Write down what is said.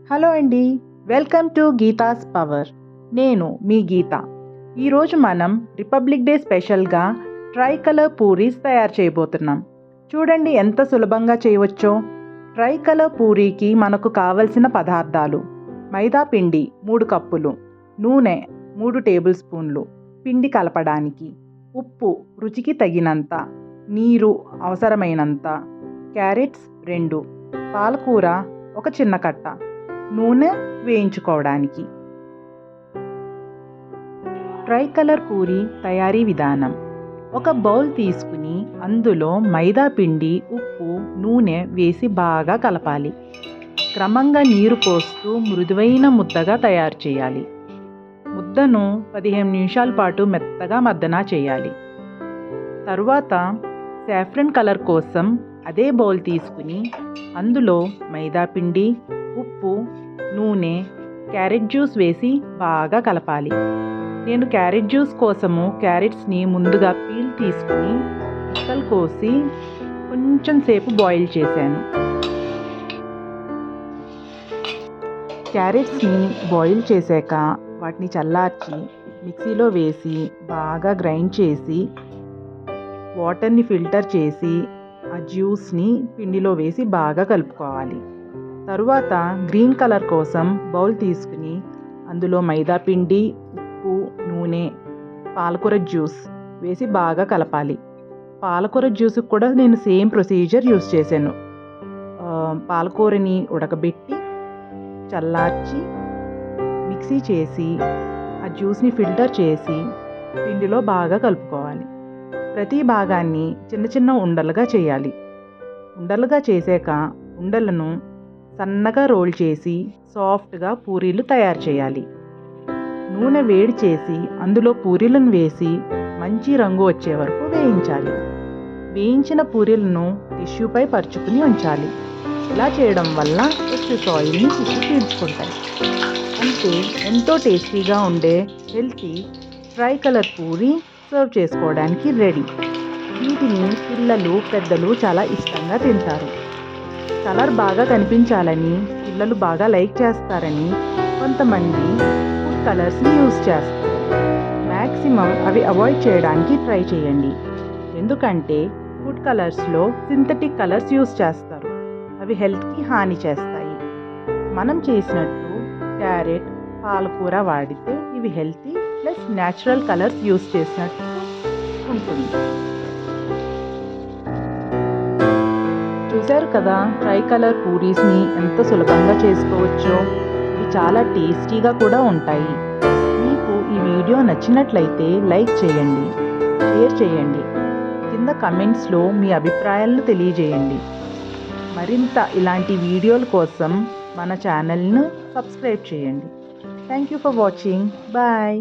Hello అండి, welcome to Geetha's power. నేను మీ గీత. ఈరోజు మనం రిపబ్లిక్ డే స్పెషల్గా ట్రై కలర్ పూరీస్ తయారు చేయబోతున్నాం. చూడండి ఎంత సులభంగా చేయవచ్చో. ట్రై కలర్ పూరీకి మనకు కావలసిన పదార్థాలు: మైదా పిండి 3 కప్పులు, నూనె 3 టేబుల్ స్పూన్లు, పిండి కలపడానికి, ఉప్పు రుచికి తగినంత, నీరు అవసరమైనంత, క్యారెట్స్ 2, పాలకూర 1 చిన్న కట్ట, నూనె వేయించుకోవడానికి. ట్రై కలర్ పూరి తయారీ విధానం: ఒక బౌల్ తీసుకుని అందులో మైదా పిండి, ఉప్పు, నూనె వేసి బాగా కలపాలి. క్రమంగా నీరు పోస్తూ మృదువైన ముద్దగా తయారు చేయాలి. ముద్దను 15 నిమిషాల పాటు మెత్తగా మద్దన చేయాలి. తరువాత సాఫ్రన్ కలర్ కోసం అదే బౌల్ తీసుకుని అందులో మైదా పిండి, ఉప్పు, నూనె, క్యారెట్ జ్యూస్ వేసి బాగా కలపాలి. నేను క్యారెట్ జ్యూస్ కోసము క్యారెట్స్ని ముందుగా పీల్ తీసుకుని ముక్కలు కోసి కొంచెం సేపు బాయిల్ చేశాను. క్యారెట్స్ని బాయిల్ చేశాక వాటిని చల్లార్చి మిక్సీలో వేసి బాగా గ్రైండ్ చేసి వాటర్ని ఫిల్టర్ చేసి ఆ జ్యూస్ని పిండిలో వేసి బాగా కలుపుకోవాలి. తరువాత గ్రీన్ కలర్ కోసం బౌల్ తీసుకుని అందులో మైదా పిండి, ఉప్పు, నూనె, పాలకూర జ్యూస్ వేసి బాగా కలపాలి. పాలకూర జ్యూస్కి కూడా నేను సేమ్ ప్రొసీజర్ యూస్ చేశాను. పాలకూరని ఉడకబెట్టి చల్లార్చి మిక్సీ చేసి ఆ జ్యూస్ని ఫిల్టర్ చేసి పిండిలో బాగా కలుపుకోవాలి. ప్రతి భాగాన్ని చిన్న చిన్న ఉండలుగా చేయాలి. ఉండలుగా చేశాక ఉండలను సన్నగా రోల్ చేసి సాఫ్ట్గా పూరీలు తయారు చేయాలి. నూనె వేడి చేసి అందులో పూరీలను వేసి మంచి రంగు వచ్చే వరకు వేయించాలి. వేయించిన పూరీలను టిష్యూపై పరుచుకుని ఉంచాలి. ఇలా చేయడం వల్ల ఎక్సెస్ ఆయిల్ని పీల్చుకుంటాయి. అంటే ఎంతో టేస్టీగా ఉండే healthy try colour Puri serve చేసుకోవడానికి రెడీ. వీటిని పిల్లలు, పెద్దలు చాలా ఇష్టంగా తింటారు. కలర్ బాగా కనిపించాలని, పిల్లలు బాగా లైక్ చేస్తారని కొంతమంది ఫుడ్ కలర్స్ని యూస్ చేస్తారు. మ్యాక్సిమం అవి అవాయిడ్ చేయడానికి ట్రై చేయండి. ఎందుకంటే ఫుడ్ కలర్స్లో సింథటిక్ కలర్స్ యూస్ చేస్తారు. అవి హెల్త్కి హాని చేస్తాయి. మనం చేసినట్టు క్యారెట్, పాలకూర వాడితే ఇవి healthy plus natural colours use చేసినట్టు ఉంటుంది. చూశారు కదా ట్రై కలర్ పూరీస్ని ఎంత సులభంగా చేసుకోవచ్చో. ఇవి చాలా టేస్టీగా కూడా ఉంటాయి. మీకు ఈ వీడియో నచ్చినట్లయితే లైక్ చేయండి, షేర్ చేయండి, కింద కమెంట్స్లో మీ అభిప్రాయాలను తెలియజేయండి. మరింత ఇలాంటి వీడియోల కోసం మన ఛానల్ను సబ్స్క్రైబ్ చేయండి. Thank you for watching. Bye.